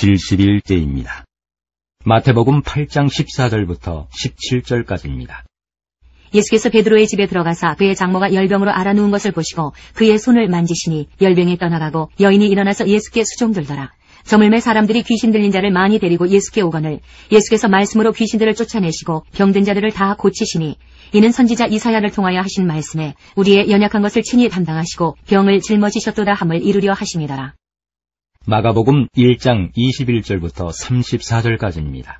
질실일 때입니다. 마태복음 8장 14절부터 17절까지입니다. 예수께서 베드로의 집에 들어가사 그의 장모가 열병으로 앓아누운 것을 보시고 그의 손을 만지시니 열병이 떠나가고 여인이 일어나서 예수께 수종들더라. 저물매 사람들이 귀신 들린 자를 많이 데리고 예수께 오거늘 예수께서 말씀으로 귀신들을 쫓아내시고 병든 자들을 다 고치시니 이는 선지자 이사야를 통하여 하신 말씀에 우리의 연약한 것을 친히 담당하시고 병을 짊어지셨도다 함을 이루려 하심이더라. 마가복음 1장 21절부터 34절까지입니다.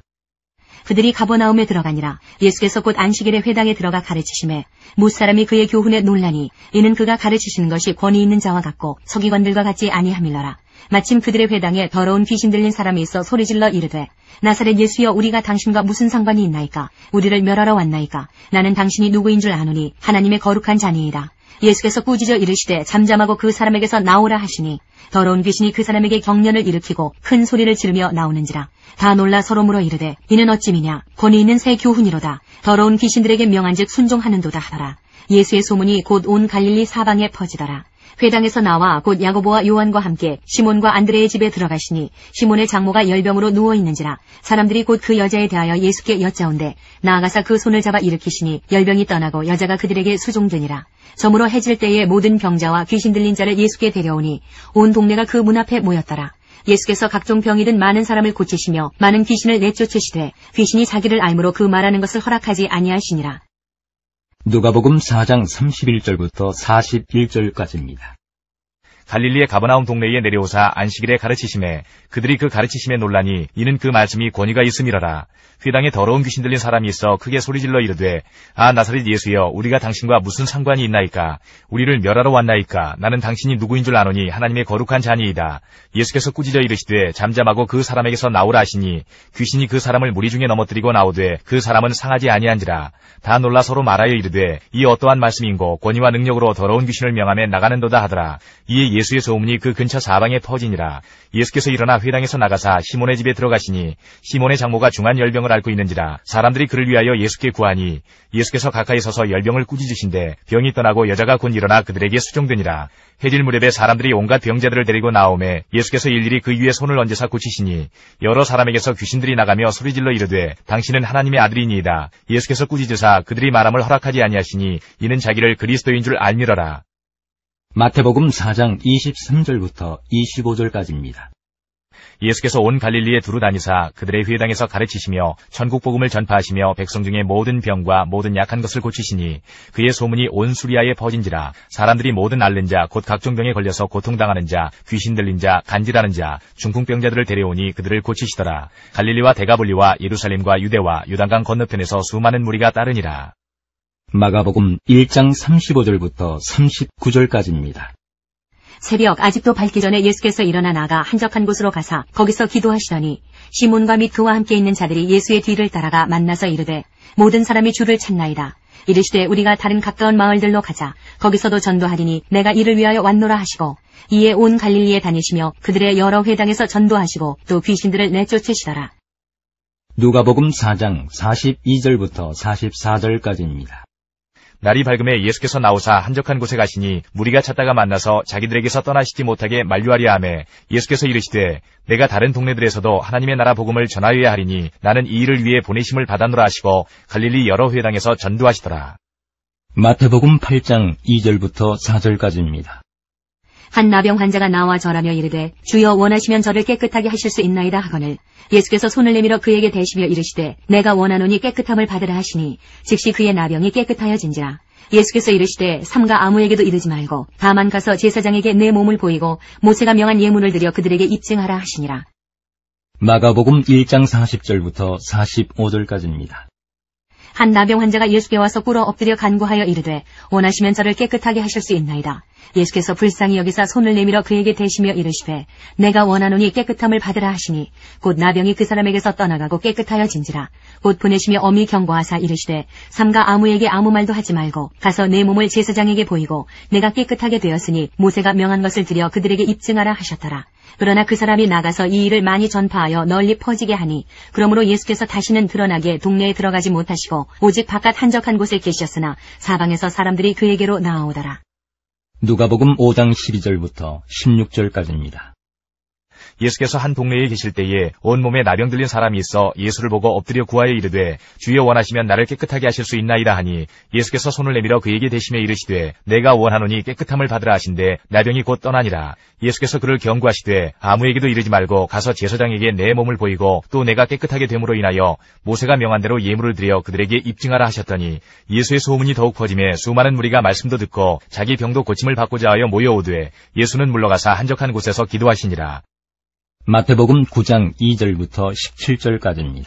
그들이 가버나움에 들어가니라. 예수께서 곧 안식일에 회당에 들어가 가르치심에 무사람이 그의 교훈에 놀라니 이는 그가 가르치시는 것이 권위 있는 자와 같고 서기관들과 같지 아니함일러라. 마침 그들의 회당에 더러운 귀신 들린 사람이 있어 소리질러 이르되 나사렛 예수여 우리가 당신과 무슨 상관이 있나이까? 우리를 멸하러 왔나이까? 나는 당신이 누구인 줄 아노니 하나님의 거룩한 자니이다. 예수께서 꾸짖어 이르시되 잠잠하고 그 사람에게서 나오라 하시니 더러운 귀신이 그 사람에게 경련을 일으키고 큰 소리를 지르며 나오는지라. 다 놀라 서로 물어 이르되 이는 어찌미냐? 권위 있는 새 교훈이로다. 더러운 귀신들에게 명한즉 순종하는도다 하더라. 예수의 소문이 곧 온 갈릴리 사방에 퍼지더라. 회당에서 나와 곧 야고보와 요한과 함께 시몬과 안드레의 집에 들어가시니 시몬의 장모가 열병으로 누워있는지라. 사람들이 곧 그 여자에 대하여 예수께 여짜온대 나아가사 그 손을 잡아 일으키시니 열병이 떠나고 여자가 그들에게 수종되니라. 저물어 해질 때에 모든 병자와 귀신 들린 자를 예수께 데려오니 온 동네가 그 문 앞에 모였더라. 예수께서 각종 병이 든 많은 사람을 고치시며 많은 귀신을 내쫓으시되 귀신이 자기를 알므로 그 말하는 것을 허락하지 아니하시니라. 누가복음 4장 31절부터 41절까지입니다. 갈릴리의 가버나움 동네에 내려오사 안식일에 가르치심에 그들이 그 가르치심에 놀라니 이는 그 말씀이 권위가 있음이러라. 회당에 더러운 귀신 들린 사람이 있어 크게 소리질러 이르되 아 나사렛 예수여 우리가 당신과 무슨 상관이 있나이까? 우리를 멸하러 왔나이까? 나는 당신이 누구인 줄 아노니 하나님의 거룩한 자니이다. 예수께서 꾸짖어 이르시되 잠잠하고 그 사람에게서 나오라 하시니 귀신이 그 사람을 무리 중에 넘어뜨리고 나오되 그 사람은 상하지 아니한지라. 다 놀라 서로 말하여 이르되 이 어떠한 말씀인고 권위와 능력으로 더러운 귀신을 명함에 나가는도다 하더라. 이에 예수의 소문이 그 근처 사방에 퍼지니라. 예수께서 일어나 회당에서 나가사 시몬의 집에 들어가시니 시몬의 장모가 중한 열병을 앓고 있는지라. 사람들이 그를 위하여 예수께 구하니 예수께서 가까이 서서 열병을 꾸짖으신데 병이 떠나고 여자가 곧 일어나 그들에게 수종되니라. 해질 무렵에 사람들이 온갖 병자들을 데리고 나오매 예수께서 일일이 그 위에 손을 얹으사 고치시니 여러 사람에게서 귀신들이 나가며 소리질러 이르되 당신은 하나님의 아들이니이다. 예수께서 꾸짖으사 그들이 말함을 허락하지 아니하시니 이는 자기를 그리스도인 줄 알미러라. 마태복음 4장 23절부터 25절까지입니다. 예수께서 온 갈릴리에 두루 다니사 그들의 회당에서 가르치시며 천국 복음을 전파하시며 백성 중에 모든 병과 모든 약한 것을 고치시니 그의 소문이 온 수리아에 퍼진지라. 사람들이 모든 앓는 자 곧 각종 병에 걸려서 고통당하는 자 귀신 들린 자 간질하는 자 중풍병자들을 데려오니 그들을 고치시더라. 갈릴리와 데가볼리와 예루살렘과 유대와 요단강 건너편에서 수많은 무리가 따르니라. 마가복음 1장 35절부터 39절까지입니다. 새벽 아직도 밝기 전에 예수께서 일어나 나가 한적한 곳으로 가사 거기서 기도하시더니 시몬과 및 그와 함께 있는 자들이 예수의 뒤를 따라가 만나서 이르되 모든 사람이 주를 찾나이다. 이르시되 우리가 다른 가까운 마을들로 가자. 거기서도 전도하리니 내가 이를 위하여 왔노라 하시고 이에 온 갈릴리에 다니시며 그들의 여러 회당에서 전도하시고 또 귀신들을 내쫓으시더라. 누가복음 4장 42절부터 44절까지입니다. 날이 밝음에 예수께서 나오사 한적한 곳에 가시니 무리가 찾다가 만나서 자기들에게서 떠나시지 못하게 만류하려 하매 예수께서 이르시되 내가 다른 동네들에서도 하나님의 나라 복음을 전하여야 하리니 나는 이 일을 위해 보내심을 받았노라 하시고 갈릴리 여러 회당에서 전도하시더라. 마태복음 8장 2절부터 4절까지입니다. 한 나병 환자가 나와 절하며 이르되 주여 원하시면 저를 깨끗하게 하실 수 있나이다 하거늘 예수께서 손을 내밀어 그에게 대시며 이르시되 내가 원하노니 깨끗함을 받으라 하시니 즉시 그의 나병이 깨끗하여진지라. 예수께서 이르시되 삼가 아무에게도 이르지 말고 다만 가서 제사장에게 내 몸을 보이고 모세가 명한 예물을 드려 그들에게 입증하라 하시니라. 마가복음 1장 40절부터 45절까지입니다. 한 나병 환자가 예수께 와서 꿇어 엎드려 간구하여 이르되 원하시면 저를 깨끗하게 하실 수 있나이다. 예수께서 불쌍히 여기사 손을 내밀어 그에게 대시며 이르시되 내가 원하노니 깨끗함을 받으라 하시니 곧 나병이 그 사람에게서 떠나가고 깨끗하여진지라. 곧 보내시며 엄히 경고하사 이르시되 삼가 아무에게 아무 말도 하지 말고 가서 내 몸을 제사장에게 보이고 내가 깨끗하게 되었으니 모세가 명한 것을 드려 그들에게 입증하라 하셨더라. 그러나 그 사람이 나가서 이 일을 많이 전파하여 널리 퍼지게 하니 그러므로 예수께서 다시는 드러나게 동네에 들어가지 못하시고 오직 바깥 한적한 곳에 계셨으나 사방에서 사람들이 그에게로 나아오더라. 누가복음 5장 12절부터 16절까지입니다. 예수께서 한 동네에 계실 때에 온몸에 나병 들린 사람이 있어 예수를 보고 엎드려 구하여 이르되 주여 원하시면 나를 깨끗하게 하실 수 있나이다 하니 예수께서 손을 내밀어 그에게 대심해 이르시되 내가 원하노니 깨끗함을 받으라 하신대 나병이 곧 떠나니라. 예수께서 그를 경고하시되 아무에게도 이르지 말고 가서 제사장에게 내 몸을 보이고 또 내가 깨끗하게 됨으로 인하여 모세가 명한 대로 예물을 드려 그들에게 입증하라 하셨더니 예수의 소문이 더욱 퍼짐에 수많은 무리가 말씀도 듣고 자기 병도 고침을 받고자 하여 모여오되 예수는 물러가사 한적한 곳에서 기도하시니라. 마태복음 9장 2절부터 17절까지입니다.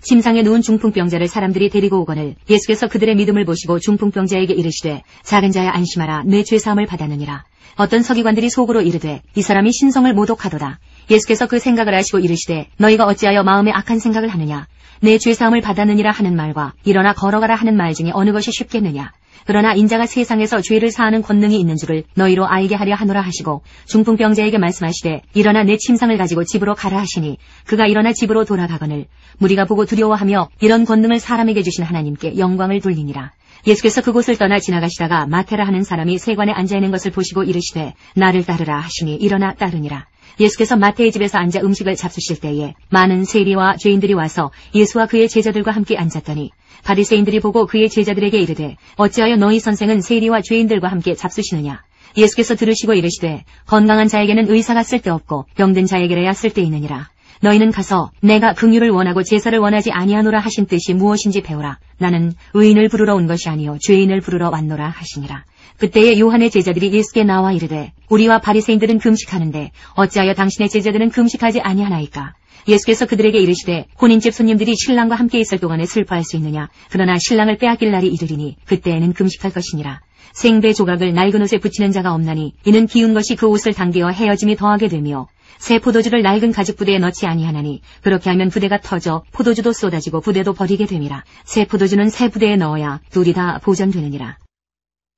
침상에 누운 중풍병자를 사람들이 데리고 오거늘 예수께서 그들의 믿음을 보시고 중풍병자에게 이르시되 작은 자야 안심하라 내 죄사함을 받았느니라. 어떤 서기관들이 속으로 이르되 이 사람이 신성을 모독하도다. 예수께서 그 생각을 아시고 이르시되 너희가 어찌하여 마음에 악한 생각을 하느냐. 내 죄사함을 받았느니라 하는 말과 일어나 걸어가라 하는 말 중에 어느 것이 쉽겠느냐. 그러나 인자가 세상에서 죄를 사하는 권능이 있는 줄을 너희로 알게 하려 하노라 하시고 중풍병자에게 말씀하시되 일어나 내 침상을 가지고 집으로 가라 하시니 그가 일어나 집으로 돌아가거늘 무리가 보고 두려워하며 이런 권능을 사람에게 주신 하나님께 영광을 돌리니라. 예수께서 그곳을 떠나 지나가시다가 마태라 하는 사람이 세관에 앉아있는 것을 보시고 이르시되 나를 따르라 하시니 일어나 따르니라. 예수께서 마태의 집에서 앉아 음식을 잡수실 때에 많은 세리와 죄인들이 와서 예수와 그의 제자들과 함께 앉았더니 바리새인들이 보고 그의 제자들에게 이르되 어찌하여 너희 선생은 세리와 죄인들과 함께 잡수시느냐. 예수께서 들으시고 이르시되 건강한 자에게는 의사가 쓸데없고 병든 자에게라야 쓸데있느니라. 너희는 가서 내가 긍휼을 원하고 제사를 원하지 아니하노라 하신 뜻이 무엇인지 배우라. 나는 의인을 부르러 온 것이 아니요 죄인을 부르러 왔노라 하시니라. 그때에 요한의 제자들이 예수께 나와 이르되 우리와 바리새인들은 금식하는데 어찌하여 당신의 제자들은 금식하지 아니하나이까. 예수께서 그들에게 이르시되 혼인집 손님들이 신랑과 함께 있을 동안에 슬퍼할 수 있느냐. 그러나 신랑을 빼앗길 날이 이르리니 그때에는 금식할 것이니라. 생배 조각을 낡은 옷에 붙이는 자가 없나니 이는 기운 것이 그 옷을 당기어 헤어짐이 더하게 되며 새 포도주를 낡은 가죽 부대에 넣지 아니하나니 그렇게 하면 부대가 터져 포도주도 쏟아지고 부대도 버리게 됨이라. 새 포도주는 새 부대에 넣어야 둘이 다 보존되느니라.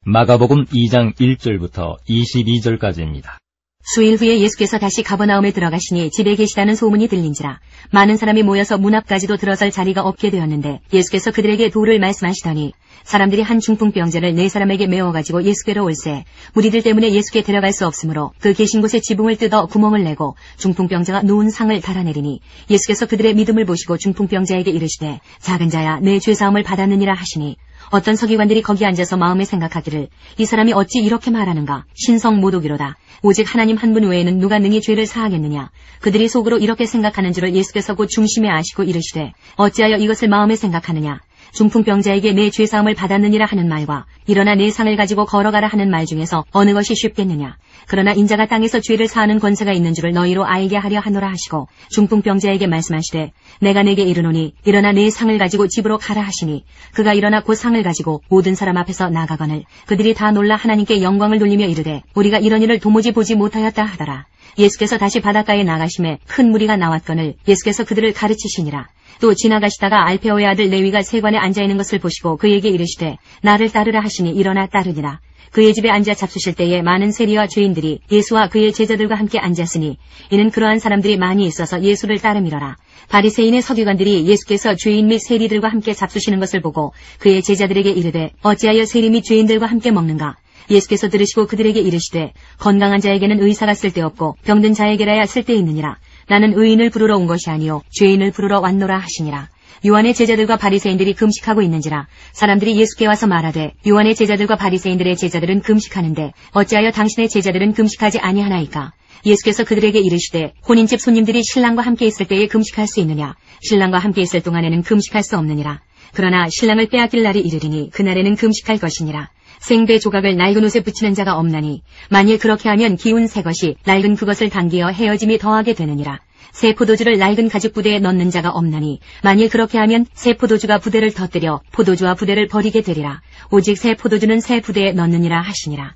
마가복음 2장 1절부터 22절까지입니다. 수일 후에 예수께서 다시 가버나움에 들어가시니 집에 계시다는 소문이 들린지라. 많은 사람이 모여서 문 앞까지도 들어설 자리가 없게 되었는데 예수께서 그들에게 도를 말씀하시더니 사람들이 한 중풍병자를 4사람에게 메워가지고 예수께로 올세 무리들 때문에 예수께 데려갈 수 없으므로 그 계신 곳에 지붕을 뜯어 구멍을 내고 중풍병자가 누운 상을 달아내리니 예수께서 그들의 믿음을 보시고 중풍병자에게 이르시되 작은 자야 내 죄사함을 받았느니라 하시니 어떤 서기관들이 거기 앉아서 마음에 생각하기를 이 사람이 어찌 이렇게 말하는가. 신성 모독이로다. 오직 하나님 한 분 외에는 누가 능히 죄를 사하겠느냐. 그들이 속으로 이렇게 생각하는 줄을 예수께서 곧 중심에 아시고 이르시되 어찌하여 이것을 마음에 생각하느냐. 중풍병자에게 내 죄사함을 받았느니라 하는 말과 일어나 내 상을 가지고 걸어가라 하는 말 중에서 어느 것이 쉽겠느냐. 그러나 인자가 땅에서 죄를 사하는 권세가 있는 줄을 너희로 알게 하려 하노라 하시고 중풍병자에게 말씀하시되 내가 내게 이르노니 일어나 내 상을 가지고 집으로 가라 하시니 그가 일어나 그 상을 가지고 모든 사람 앞에서 나가거늘 그들이 다 놀라 하나님께 영광을 돌리며 이르되 우리가 이런 일을 도무지 보지 못하였다 하더라. 예수께서 다시 바닷가에 나가심에 큰 무리가 나왔거늘 예수께서 그들을 가르치시니라. 또 지나가시다가 알페오의 아들 레위가 세관에 앉아있는 것을 보시고 그에게 이르시되 나를 따르라 하시니 일어나 따르니라. 그의 집에 앉아 잡수실 때에 많은 세리와 죄인들이 예수와 그의 제자들과 함께 앉았으니 이는 그러한 사람들이 많이 있어서 예수를 따름이러라. 바리새인의 서기관들이 예수께서 죄인 및 세리들과 함께 잡수시는 것을 보고 그의 제자들에게 이르되 어찌하여 세리 및 죄인들과 함께 먹는가. 예수께서 들으시고 그들에게 이르시되 건강한 자에게는 의사가 쓸데없고 병든 자에게라야 쓸데있느니라. 나는 의인을 부르러 온 것이 아니요 죄인을 부르러 왔노라 하시니라. 요한의 제자들과 바리새인들이 금식하고 있는지라. 사람들이 예수께 와서 말하되 요한의 제자들과 바리새인들의 제자들은 금식하는데 어찌하여 당신의 제자들은 금식하지 아니하나이까. 예수께서 그들에게 이르시되 혼인집 손님들이 신랑과 함께 있을 때에 금식할 수 있느냐. 신랑과 함께 있을 동안에는 금식할 수 없느니라. 그러나 신랑을 빼앗길 날이 이르리니 그날에는 금식할 것이니라. 생배 조각을 낡은 옷에 붙이는 자가 없나니 만일 그렇게 하면 기운 새 것이 낡은 그것을 당기어 헤어짐이 더하게 되느니라. 새 포도주를 낡은 가죽 부대에 넣는 자가 없나니 만일 그렇게 하면 새 포도주가 부대를 터뜨려 포도주와 부대를 버리게 되리라. 오직 새 포도주는 새 부대에 넣느니라 하시니라.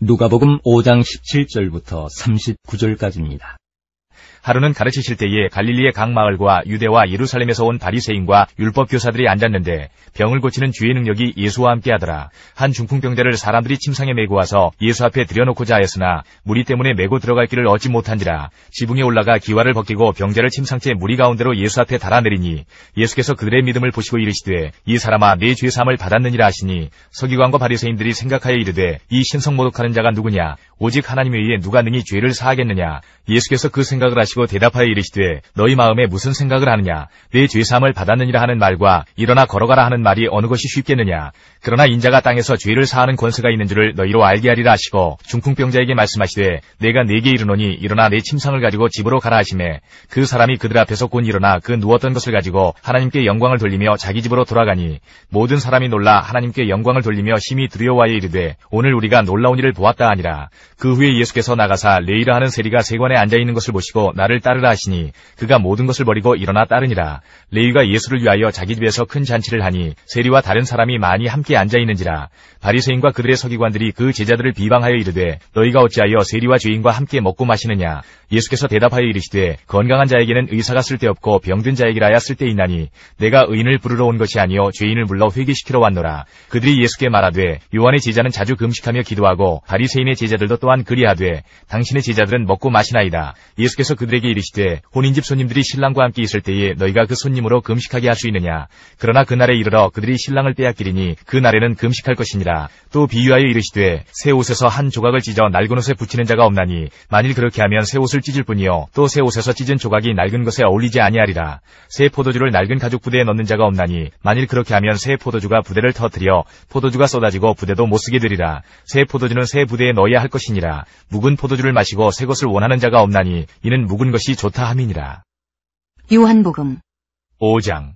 누가복음 5장 17절부터 39절까지입니다. 하루는 가르치실 때에 갈릴리의 각 마을과 유대와 예루살렘에서 온 바리새인과 율법 교사들이 앉았는데 병을 고치는 주의 능력이 예수와 함께 하더라. 한 중풍병자를 사람들이 침상에 메고 와서 예수 앞에 들여놓고자 하였으나 무리 때문에 메고 들어갈 길을 얻지 못한지라. 지붕에 올라가 기와를 벗기고 병자를 침상째 무리 가운데로 예수 앞에 달아내리니 예수께서 그들의 믿음을 보시고 이르시되 이 사람아 내 죄 사함을 받았느니라 하시니 서기관과 바리새인들이 생각하여 이르되 이 신성 모독하는 자가 누구냐? 오직 하나님 외에 누가 능히 죄를 사하겠느냐? 예수께서 그 생각을 하시고 대답하여 이르시되 너희 마음에 무슨 생각을 하느냐? 내 죄사함을 받았느니라 하는 말과 일어나 걸어가라 하는 말이 어느 것이 쉽겠느냐? 그러나 인자가 땅에서 죄를 사하는 권세가 있는 줄을 너희로 알게 하리라 하시고 중풍병자에게 말씀하시되 내가 네게 이르노니 일어나 내 침상을 가지고 집으로 가라 하시매 그 사람이 그들 앞에서 곧 일어나 그 누웠던 것을 가지고 하나님께 영광을 돌리며 자기 집으로 돌아가니 모든 사람이 놀라 하나님께 영광을 돌리며 심히 두려워하여 이르되 오늘 우리가 놀라운 일을 보았다 하니라. 그 후에 예수께서 나가사 레이라 하는 세리가 세관에 앉아있는 것을 보시고 나를 따르라 하시니 그가 모든 것을 버리고 일어나 따르니라. 레위가 예수를 위하여 자기 집에서 큰 잔치를 하니 세리와 다른 사람이 많이 함께 앉아있는지라. 바리새인과 그들의 서기관들이 그 제자들을 비방하여 이르되 너희가 어찌하여 세리와 죄인과 함께 먹고 마시느냐? 예수께서 대답하여 이르시되 건강한 자에게는 의사가 쓸데없고 병든 자에게라야 쓸데있나니 내가 의인을 부르러 온 것이 아니요 죄인을 불러 회개시키러 왔노라. 그들이 예수께 말하되 요한의 제자는 자주 금식하며 기도하고 바리새인의 제자들도 또한 그리하되 당신의 제자들은 먹고 마시나이다. 예수께서 그들에게 이르시되 혼인집 손님들이 신랑과 함께 있을 때에 너희가 그 손님으로 금식하게 할 수 있느냐? 그러나 그날에 이르러 그들이 신랑을 빼앗기리니 그 날에는 금식할 것이니라. 또 비유하여 이르시되 새 옷에서 한 조각을 찢어 낡은 옷에 붙이는 자가 없나니 만일 그렇게 하면 새 옷을 찢을 뿐이요 또 새 옷에서 찢은 조각이 낡은 것에 어울리지 아니하리라. 새 포도주를 낡은 가죽 부대에 넣는 자가 없나니 만일 그렇게 하면 새 포도주가 부대를 터뜨려 포도주가 쏟아지고 부대도 못쓰게 되리라. 새 포도주는 새 부대에 넣어야 할 것이니라. 묵은 포도주를 마시고 새 것을 원하는 자가 없나니 이는 묵은 것이 좋다 함이니라. 요한복음 5장.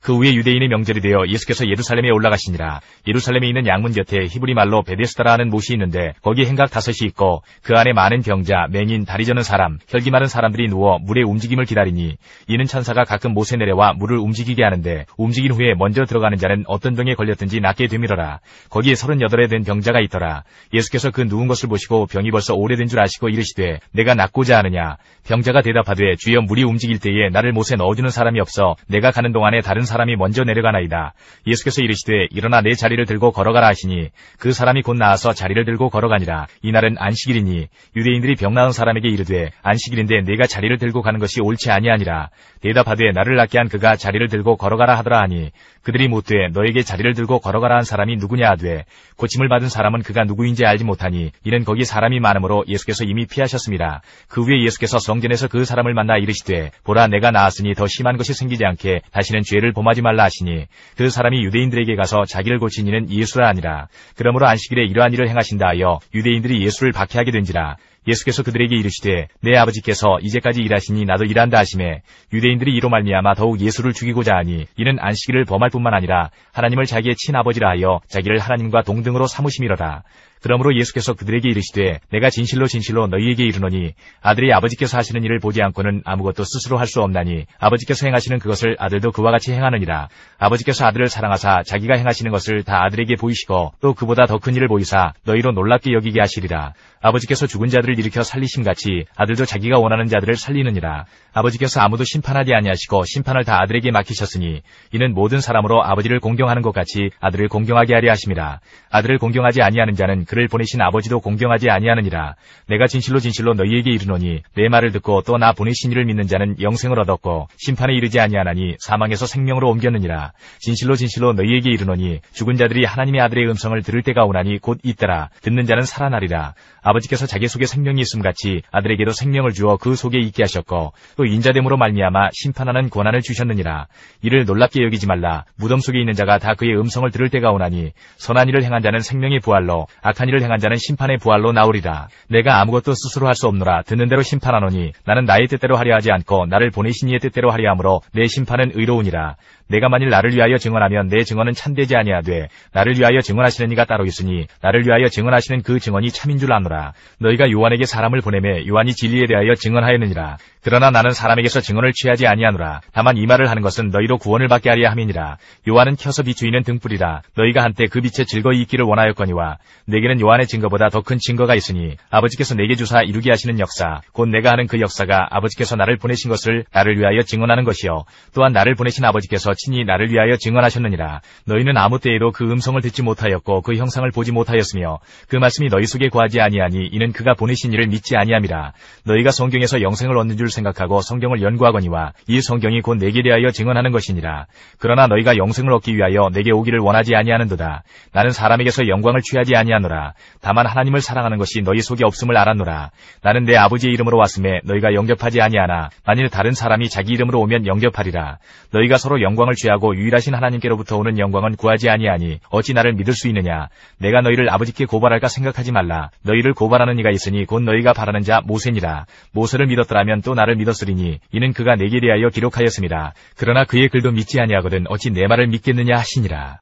그 후에 유대인의 명절이 되어 예수께서 예루살렘에 올라가시니라. 예루살렘에 있는 양문 곁에 히브리 말로 베데스다라 하는 못이 있는데 거기 행각 5이 있고 그 안에 많은 병자, 맹인, 다리 저는 사람, 혈기 마른 사람들이 누워 물의 움직임을 기다리니 이는 천사가 가끔 못에 내려와 물을 움직이게 하는데 움직인 후에 먼저 들어가는 자는 어떤 병에 걸렸든지 낫게 되밀어라. 거기에 38에 된 병자가 있더라. 예수께서 그 누운 것을 보시고 병이 벌써 오래된 줄 아시고 이르시되 내가 낫고자 하느냐? 병자가 대답하되 주여 물이 움직일 때에 나를 못에 넣어주는 사람이 없어 내가 가는 동안에 다른 사람이 먼저 내려가나이다. 예수께서 이르시되 일어나 내 자리를 들고 걸어가라 하시니 그 사람이 곧 나와서 자리를 들고 걸어가니라. 이날은 안식일이니 유대인들이 병 나은 사람에게 이르되 안식일인데 내가 자리를 들고 가는 것이 옳지 아니하니라. 대답하되 나를 낫게 한 그가 자리를 들고 걸어가라 하더라 하니 그들이 묻되 너에게 자리를 들고 걸어가라 한 사람이 누구냐 하되 고침을 받은 사람은 그가 누구인지 알지 못하니 이는 거기 사람이 많으므로 예수께서 이미 피하셨습니다. 그 후에 예수께서 성전에서 그 사람을 만나 이르시되 보라 내가 나았으니 더 심한 것이 생기지 않게 다시는 죄를 범하지 말라 하시니 그 사람이 유대인들에게 가서 자기를 고친 이는 예수라 하니라. 그러므로 안식일에 이러한 일을 행하신다 하여 유대인들이 예수를 박해하게 된지라. 예수께서 그들에게 이르시되 내 아버지께서 이제까지 일하시니 나도 일한다 하시매 유대인들이 이로 말미암아 더욱 예수를 죽이고자 하니 이는 안식일을 범할 뿐만 아니라 하나님을 자기의 친아버지라 하여 자기를 하나님과 동등으로 삼으심이로다. 그러므로 예수께서 그들에게 이르시되 내가 진실로 진실로 너희에게 이르노니 아들이 아버지께서 하시는 일을 보지 않고는 아무것도 스스로 할 수 없나니 아버지께서 행하시는 그것을 아들도 그와 같이 행하느니라. 아버지께서 아들을 사랑하사 자기가 행하시는 것을 다 아들에게 보이시고 또 그보다 더 큰 일을 보이사 너희로 놀랍게 여기게 하시리라. 아버지께서 죽은 자들을 일으켜 살리심같이 아들도 자기가 원하는 자들을 살리느니라. 아버지께서 아무도 심판하지 아니하시고 심판을 다 아들에게 맡기셨으니 이는 모든 사람으로 아버지를 공경하는 것 같이 아들을 공경하게 하려 하심이라. 아들을 공경하지 아니하는 자는 그를 보내신 아버지도 공경하지 아니하느니라. 내가 진실로 진실로 너희에게 이르노니 내 말을 듣고 또 나 보내신 이를 믿는 자는 영생을 얻었고 심판에 이르지 아니하나니 사망에서 생명으로 옮겼느니라. 진실로 진실로 너희에게 이르노니 죽은 자들이 하나님의 아들의 음성을 들을 때가 오나니 곧 있더라. 듣는 자는 살아나리라. 아버지께서 자기 속에 생명이 있음같이 아들에게도 생명을 주어 그 속에 있게 하셨고 또 인자됨으로 말미암아 심판하는 권한을 주셨느니라. 이를 놀랍게 여기지 말라. 무덤 속에 있는 자가 다 그의 음성을 들을 때가 오나니 선한 일을 행한 자는 생명의 부활로 악한 일을 행한 자는 심판의 부활로 나오리라. 내가 아무것도 스스로 할 수 없노라. 듣는 대로 심판하노니 나는 나의 뜻대로 하려 하지 않고 나를 보내신 이의 뜻대로 하려 하므로 내 심판은 의로우니라. 내가 만일 나를 위하여 증언하면 내 증언은 참되지 아니하되 나를 위하여 증언하시는 이가 따로 있으니 나를 위하여 증언하시는 그 증언이 참인 줄 아노라. 너희가 요한에게 사람을 보내매 요한이 진리에 대하여 증언하였느니라. 그러나 나는 사람에게서 증언을 취하지 아니하노라. 다만 이 말을 하는 것은 너희로 구원을 받게 하려 함이니라. 요한은 켜서 비추이는 등불이라. 너희가 한때 그 빛에 즐거이 있기를 원하였거니와 내게는 요한의 증거보다 더 큰 증거가 있으니 아버지께서 내게 주사 이루게 하시는 역사 곧 내가 하는 그 역사가 아버지께서 나를 보내신 것을 나를 위하여 증언하는 것이요 또한 나를 보내신 아버지께서 친히 나를 위하여 증언하셨느니라. 너희는 아무 때에도 그 음성을 듣지 못하였고 그 형상을 보지 못하였으며 그 말씀이 너희 속에 거하지 아니하니 이는 그가 보내신 이를 믿지 아니함이라. 너희가 성경에서 영생을 얻는 줄 생각하고 성경을 연구하거니와 이 성경이 곧 내게 대하여 증언하는 것이니라. 그러나 너희가 영생을 얻기 위하여 내게 오기를 원하지 아니하는도다. 나는 사람에게서 영광을 취하지 아니하노라. 다만 하나님을 사랑하는 것이 너희 속에 없음을 알았노라. 나는 내 아버지의 이름으로 왔음에 너희가 영접하지 아니하나 만일 다른 사람이 자기 이름으로 오면 영접하리라. 너희가 서로 영광을 취하고 유일하신 하나님께로부터 오는 영광은 구하지 아니하니 어찌 나를 믿을 수 있느냐. 내가 너희를 아버지께 고발할까 생각하지 말라. 너희를 고발하는 이가 있으니 곧 너희가 바라는 자 모세니라. 모세를 믿었더라면 또 나를 믿었으리니 이는 그가 내게 대하여 기록하였습니다. 그러나 그의 글도 믿지 아니하거든 어찌 내 말을 믿겠느냐 하시니라.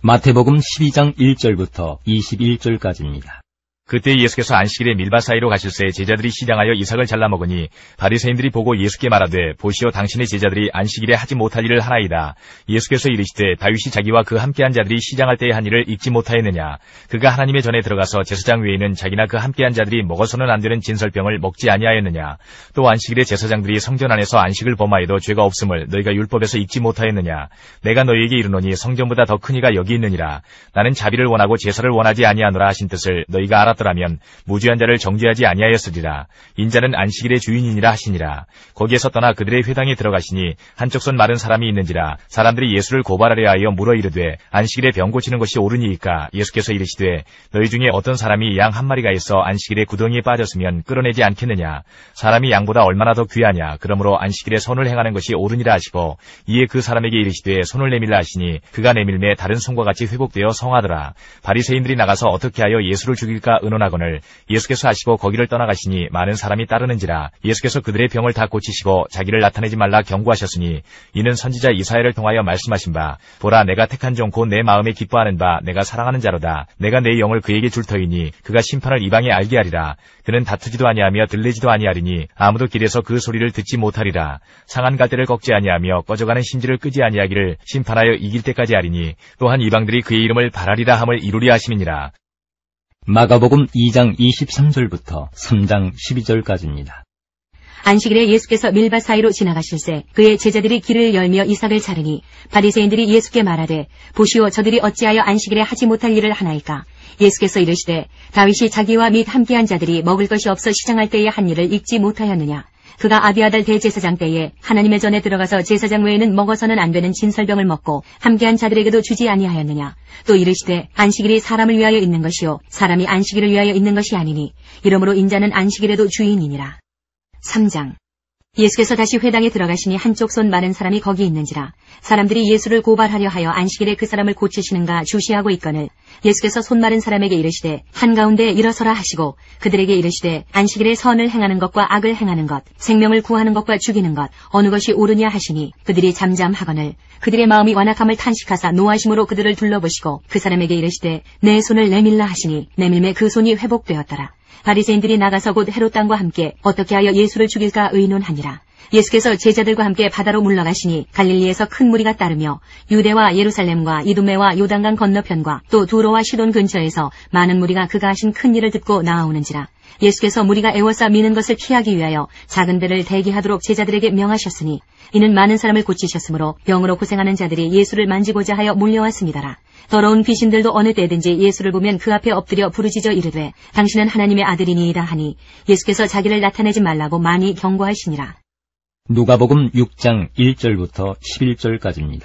마태복음 12장 1절부터 21절까지입니다. 그때 예수께서 안식일에 밀밭 사이로 가실새 제자들이 시장하여 이삭을 잘라 먹으니 바리새인들이 보고 예수께 말하되 보시오 당신의 제자들이 안식일에 하지 못할 일을 하나이다. 예수께서 이르시되 다윗이 자기와 그 함께한 자들이 시장할 때에 한 일을 잊지 못하였느냐. 그가 하나님의 전에 들어가서 제사장 외에는 자기나 그 함께한 자들이 먹어서는 안 되는 진설병을 먹지 아니하였느냐. 또 안식일에 제사장들이 성전 안에서 안식을 범하여도 죄가 없음을 너희가 율법에서 읽지 못하였느냐. 내가 너희에게 이르노니 성전보다 더 큰 이가 여기 있느니라. 나는 자비를 원하고 제사를 원하지 아니하노라 하신 뜻을 너희가 알았더라면 무죄한 자를 정죄하지 아니하였으리라. 인자는 안식일의 주인이니라 하시니라. 거기에서 떠나 그들의 회당에 들어가시니 한쪽 손 마른 사람이 있는지라. 사람들이 예수를 고발하려 하여 물어 이르되 안식일에 병 고치는 것이 옳으니이까. 예수께서 이르시되 너희 중에 어떤 사람이 양 한 마리가 있어 안식일에 구덩이에 빠졌으면 끌어내지 않겠느냐. 사람이 양보다 얼마나 더 귀하냐. 그러므로 안식일에 선을 행하는 것이 옳으니라 하시고 이에 그 사람에게 이르시되 손을 내밀라 하시니 그가 내밀매 다른 손과 같이 회복되어 성하더라. 바리새인들이 나가서 어떻게 하여 예수를 죽일까 의논하거늘 예수께서 하시고 거기를 떠나가시니 많은 사람이 따르는지라. 예수께서 그들의 병을 다 고치시고 자기를 나타내지 말라 경고하셨으니 이는 선지자 이사야를 통하여 말씀하신 바 보라 내가 택한 종 곧 내 마음에 기뻐하는 바 내가 사랑하는 자로다. 내가 내 영을 그에게 줄 터이니 그가 심판을 이방에 알게 하리라. 그는 다투지도 아니하며 들리지도 아니하리니 아무도 길에서 그 소리를 듣지 못하리라. 상한 갈대를 꺾지 아니하며 꺼져가는 심지를 끄지 아니하기를 심판하여 이길 때까지 하리니 또한 이방들이 그의 이름을 바라리라 함을 이루리 하심이니라. 마가복음 2장 23절부터 3장 12절까지입니다. 안식일에 예수께서 밀밭 사이로 지나가실새 그의 제자들이 길을 열며 이삭을 자르니 바리새인들이 예수께 말하되 보시오 저들이 어찌하여 안식일에 하지 못할 일을 하나이까. 예수께서 이르시되 다윗이 자기와 및 함께한 자들이 먹을 것이 없어 시장할 때에 한 일을 잊지 못하였느냐. 그가 아비아달 대제사장 때에 하나님의 전에 들어가서 제사장 외에는 먹어서는 안 되는 진설병을 먹고 함께한 자들에게도 주지 아니하였느냐. 또 이르시되 안식일이 사람을 위하여 있는 것이요 사람이 안식일을 위하여 있는 것이 아니니 이러므로 인자는 안식일에도 주인이니라. 3장. 예수께서 다시 회당에 들어가시니 한쪽 손 마른 사람이 거기 있는지라. 사람들이 예수를 고발하려 하여 안식일에 그 사람을 고치시는가 주시하고 있거늘 예수께서 손 마른 사람에게 이르시되 한가운데 일어서라 하시고 그들에게 이르시되 안식일에 선을 행하는 것과 악을 행하는 것 생명을 구하는 것과 죽이는 것 어느 것이 옳으냐 하시니 그들이 잠잠하거늘 그들의 마음이 완악함을 탄식하사 노하심으로 그들을 둘러보시고 그 사람에게 이르시되 내 손을 내밀라 하시니 내밀매 그 손이 회복되었더라. 바리새인들이 나가서 곧 헤롯 왕과 함께 어떻게 하여 예수를 죽일까 의논하니라. 예수께서 제자들과 함께 바다로 물러가시니 갈릴리에서 큰 무리가 따르며 유대와 예루살렘과 이두메와 요단강 건너편과 또 두로와 시돈 근처에서 많은 무리가 그가 하신 큰 일을 듣고 나아오는지라. 예수께서 무리가 애워싸 미는 것을 피하기 위하여 작은 배를 대기하도록 제자들에게 명하셨으니 이는 많은 사람을 고치셨으므로 병으로 고생하는 자들이 예수를 만지고자 하여 몰려왔습니다라. 더러운 귀신들도 어느 때든지 예수를 보면 그 앞에 엎드려 부르짖어 이르되 당신은 하나님의 아들이니이다 하니 예수께서 자기를 나타내지 말라고 많이 경고하시니라. 누가복음 6장 1절부터 11절까지입니다.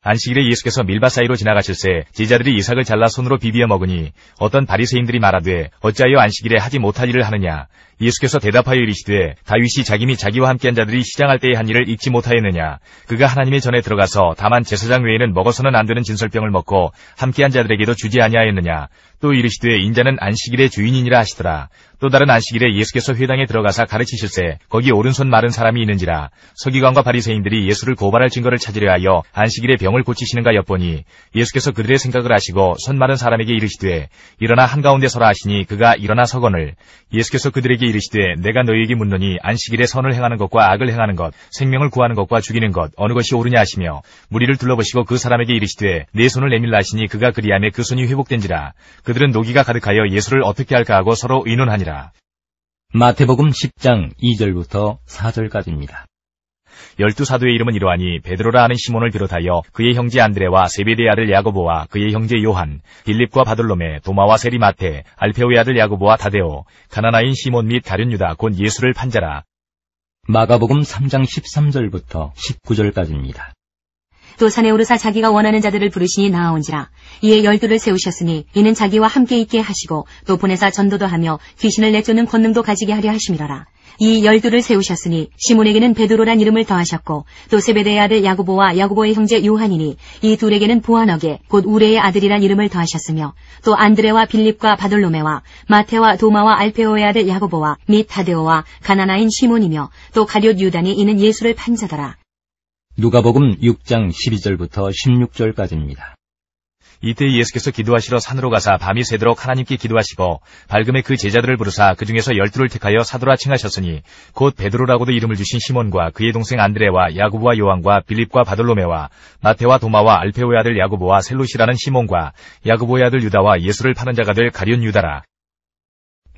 안식일에 예수께서 밀밭 사이로 지나가실새 제자들이 이삭을 잘라 손으로 비비어 먹으니 어떤 바리새인들이 말하되 어찌하여 안식일에 하지 못할 일을 하느냐. 예수께서 대답하여 이르시되 다윗이 자기 및 자기와 함께한 자들이 시장할 때의 한 일을 잊지 못하였느냐. 그가 하나님의 전에 들어가서 다만 제사장 외에는 먹어서는 안 되는 진설병을 먹고 함께한 자들에게도 주지 아니하였느냐. 또 이르시되 인자는 안식일의 주인이니라 하시더라. 또 다른 안식일에 예수께서 회당에 들어가사 가르치실세 거기 오른손 마른 사람이 있는지라. 서기관과 바리새인들이 예수를 고발할 증거를 찾으려 하여 안식일에 병을 고치시는가 엿보니 예수께서 그들의 생각을 아시고 손 마른 사람에게 이르시되 일어나 한가운데 서라 하시니 그가 일어나 서거늘. 예수께서 그들에게 이르시되 내가 너희에게 묻노니 안식일에 선을 행하는 것과 악을 행하는 것, 생명을 구하는 것과 죽이는 것 어느 것이 옳으냐 하시며 무리를 둘러보시고 그 사람에게 이르시되 내 손을 내밀라 하시니 그가 그리하매 그 손이 회복된지라. 그들은 노기가 가득하여 예수를 어떻게 할까 하고 서로 의논하니라. 마태복음 10장 2절부터 4절까지입니다. 12사도의 이름은 이러하니 베드로라 하는 시몬을 비롯하여 그의 형제 안드레와 세베대의 아들 야고보와 그의 형제 요한, 빌립과 바돌로메, 도마와 세리 마테, 알페오의 아들 야고보와 다데오, 가나나인 시몬 및 가룟 유다 곧 예수를 판 자라. 마가복음 3장 13절부터 19절까지입니다. 또 산에 오르사 자기가 원하는 자들을 부르시니 나아온지라. 이에 12를 세우셨으니 이는 자기와 함께 있게 하시고 또 보내사 전도도 하며 귀신을 내쫓는 권능도 가지게 하려 하심이러라. 이 12를 세우셨으니 시몬에게는 베드로란 이름을 더하셨고 또 세베대의 아들 야고보와 야고보의 형제 요한이니 이 둘에게는 보아너게 곧 우레의 아들이란 이름을 더하셨으며 또 안드레와 빌립과 바돌로메와 마테와 도마와 알페오의 아들 야고보와 및 다데오와 가나나인 시몬이며 또 가룟 유다니 이는 예수를 판 자더라. 누가복음 6장 12절부터 16절까지입니다. 이때 예수께서 기도하시러 산으로 가사 밤이 새도록 하나님께 기도하시고 밝음에 그 제자들을 부르사 그 중에서 12를 택하여 사도라 칭하셨으니 곧 베드로라고도 이름을 주신 시몬과 그의 동생 안드레와 야고보와 요한과 빌립과 바돌로메와 마테와 도마와 알페오의 아들 야고보와 셀롯이라는 시몬과 야고보의 아들 유다와 예수를 파는 자가 될 가룟 유다라.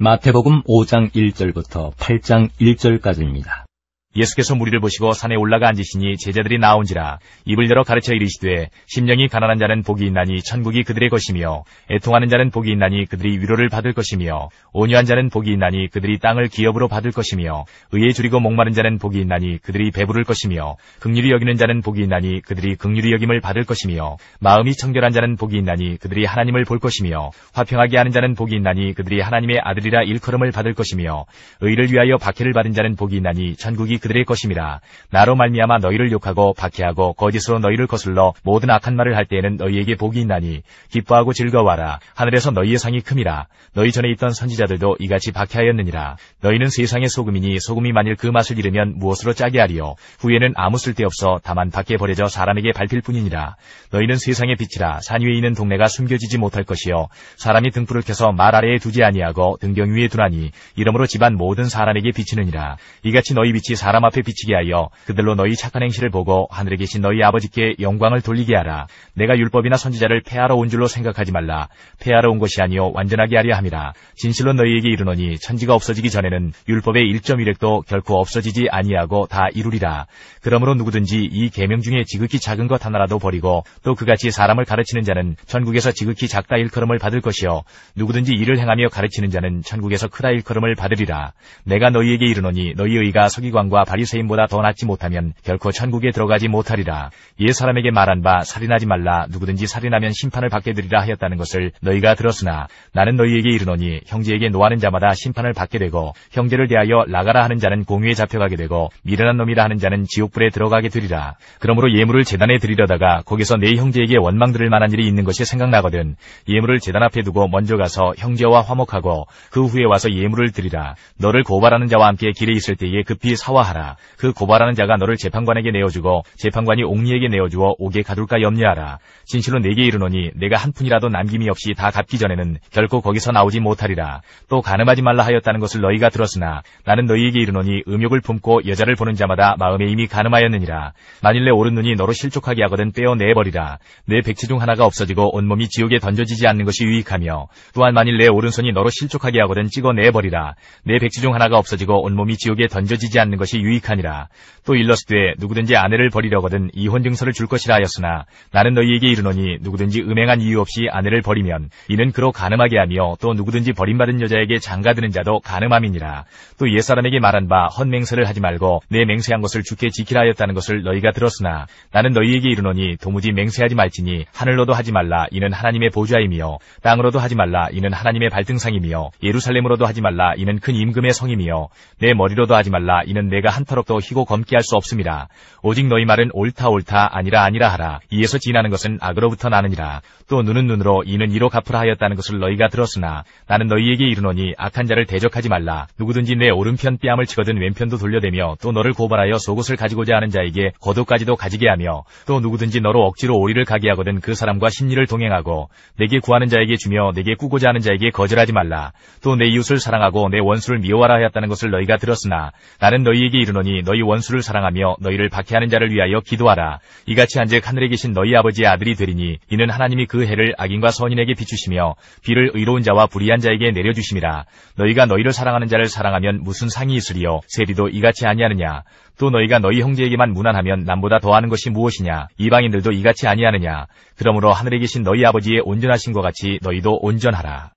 마태복음 5장 1절부터 8장 1절까지입니다. 예수께서 무리를 보시고 산에 올라가 앉으시니 제자들이 나온지라. 입을 열어 가르쳐 이르시되 심령이 가난한 자는 복이 있나니 천국이 그들의 것이며 애통하는 자는 복이 있나니 그들이 위로를 받을 것이며 온유한 자는 복이 있나니 그들이 땅을 기업으로 받을 것이며 의에 줄이고 목마른 자는 복이 있나니 그들이 배부를 것이며 긍휼히 여기는 자는 복이 있나니 그들이 긍휼히 여김을 받을 것이며 마음이 청결한 자는 복이 있나니 그들이 하나님을 볼 것이며 화평하게 하는 자는 복이 있나니 그들이 하나님의 아들이라 일컬음을 받을 것이며 의를 위하여 박해를 받은 자는 복이 있나니 천국이 그들의 것임이라. 나로 말미암아 너희를 욕하고 박해하고 거짓으로 너희를 거슬러 모든 악한 말을 할 때에는 너희에게 복이 있나니 기뻐하고 즐거워하라. 하늘에서 너희의 상이 큼이라. 너희 전에 있던 선지자들도 이같이 박해하였느니라. 너희는 세상의 소금이니 소금이 만일 그 맛을 잃으면 무엇으로 짜게 하리요. 후에는 아무 쓸데없어 다만 밖에 버려져 사람에게 밟힐 뿐이니라. 너희는 세상의 빛이라. 산 위에 있는 동네가 숨겨지지 못할 것이요 사람이 등불을 켜서 말 아래에 두지 아니하고 등경 위에 두나니 이러므로 집안 모든 사람에게 비치느니라. 이같이 너희 빛이 사람 앞에 비치게 하여 그들로 너희 착한 행실을 보고 하늘에 계신 너희 아버지께 영광을 돌리게 하라. 내가 율법이나 선지자를 폐하러 온 줄로 생각하지 말라. 폐하러 온 것이 아니요 완전하게 하려 함이라. 진실로 너희에게 이르노니 천지가 없어지기 전에는 율법의 1.1획도 결코 없어지지 아니하고 다 이루리라. 그러므로 누구든지 이 계명 중에 지극히 작은 것 하나라도 버리고 또 그같이 사람을 가르치는 자는 천국에서 지극히 작다 일컬음을 받을 것이요 누구든지 이를 행하며 가르치는 자는 천국에서 크다 일컬음을 받으리라. 내가 너희에게 이르노니 너희 의가 서기관과 바리새인보다 더 낫지 못하면 결코 천국에 들어가지 못하리라. 옛 사람에게 말한 바 살인하지 말라. 누구든지 살인하면 심판을 받게 되리라 하였다는 것을 너희가 들었으나 나는 너희에게 이르노니 형제에게 노하는 자마다 심판을 받게 되고 형제를 대하여 나가라 하는 자는 공유에 잡혀가게 되고 미련한 놈이라 하는 자는 지옥불에 들어가게 되리라. 그러므로 예물을 제단에 드리려다가 거기서 내 형제에게 원망 들을 만한 일이 있는 것이 생각나거든 예물을 제단 앞에 두고 먼저 가서 형제와 화목하고 그 후에 와서 예물을 드리라. 너를 고발하는 자와 함께 길에 있을 때에 급히 사화하라. 그 고발하는 자가 너를 재판관에게 내어주고 재판관이 옥리에게 내어주어 옥에 가둘까 염려하라. 진실로 내게 이르노니 내가 한 푼이라도 남김이 없이 다 갚기 전에는 결코 거기서 나오지 못하리라. 또 간음하지 말라 하였다는 것을 너희가 들었으나 나는 너희에게 이르노니 음욕을 품고 여자를 보는 자마다 마음에 이미 간음하였느니라. 만일 내 오른 눈이 너로 실족하게 하거든 떼어내버리라. 내 백치 중 하나가 없어지고 온몸이 지옥에 던져지지 않는 것이 유익하며 또한 만일 내 오른손이 너로 실족하게 하거든 찍어내버리라. 내 백치 중 하나가 없어지고 온몸이 지옥에 던져지지 않는 것이 것이 유익하니라. 또 일러스되 누구든지 아내를 버리려거든 이혼 증서를 줄 것이라 하였으나 나는 너희에게 이르노니 누구든지 음행한 이유 없이 아내를 버리면 이는 그로 간음하게 하며 또 누구든지 버림받은 여자에게 장가드는 자도 간음함이니라. 또 옛사람에게 말한 바 헛맹세를 하지 말고 내 맹세한 것을 주께 지키라 하였다는 것을 너희가 들었으나 나는 너희에게 이르노니 도무지 맹세하지 말지니 하늘로도 하지 말라 이는 하나님의 보좌이며 땅으로도 하지 말라 이는 하나님의 발등상이며 예루살렘으로도 하지 말라 이는 큰 임금의 성이며 내 머리로도 하지 말라 이는 내가 한 터럭도 희고 검게 할 수 없음이라. 오직 너희 말은 옳다 옳다 아니라 아니라 하라. 이에서 지나는 것은 악으로부터 나느니라. 또 눈은 눈으로 이는 이로 갚으라 하였다는 것을 너희가 들었으나 나는 너희에게 이르노니 악한 자를 대적하지 말라. 누구든지 내 오른편 뺨을 치거든 왼편도 돌려대며 또 너를 고발하여 속옷을 가지고자 하는 자에게 겉옷까지도 가지게 하며 또 누구든지 너로 억지로 오리를 가게 하거든 그 사람과 심리를 동행하고 내게 구하는 자에게 주며 내게 꾸고자 하는 자에게 거절하지 말라. 또 내 이웃을 사랑하고 내 원수를 미워하라 하였다는 것을 너희가 들었으나 나는 너희에게 이르노니 너희 원수를 사랑하며 너희를 박해하는 자를 위하여 기도하라. 이같이 한즉 하늘에 계신 너희 아버지의 아들이 되리니 이는 하나님이 그 해를 악인과 선인에게 비추시며 비를 의로운 자와 불의한 자에게 내려주심이라. 너희가 너희를 사랑하는 자를 사랑하면 무슨 상이 있으리요. 세리도 이같이 아니하느냐. 또 너희가 너희 형제에게만 무난하면 남보다 더하는 것이 무엇이냐. 이방인들도 이같이 아니하느냐. 그러므로 하늘에 계신 너희 아버지의 온전하신 것 같이 너희도 온전하라.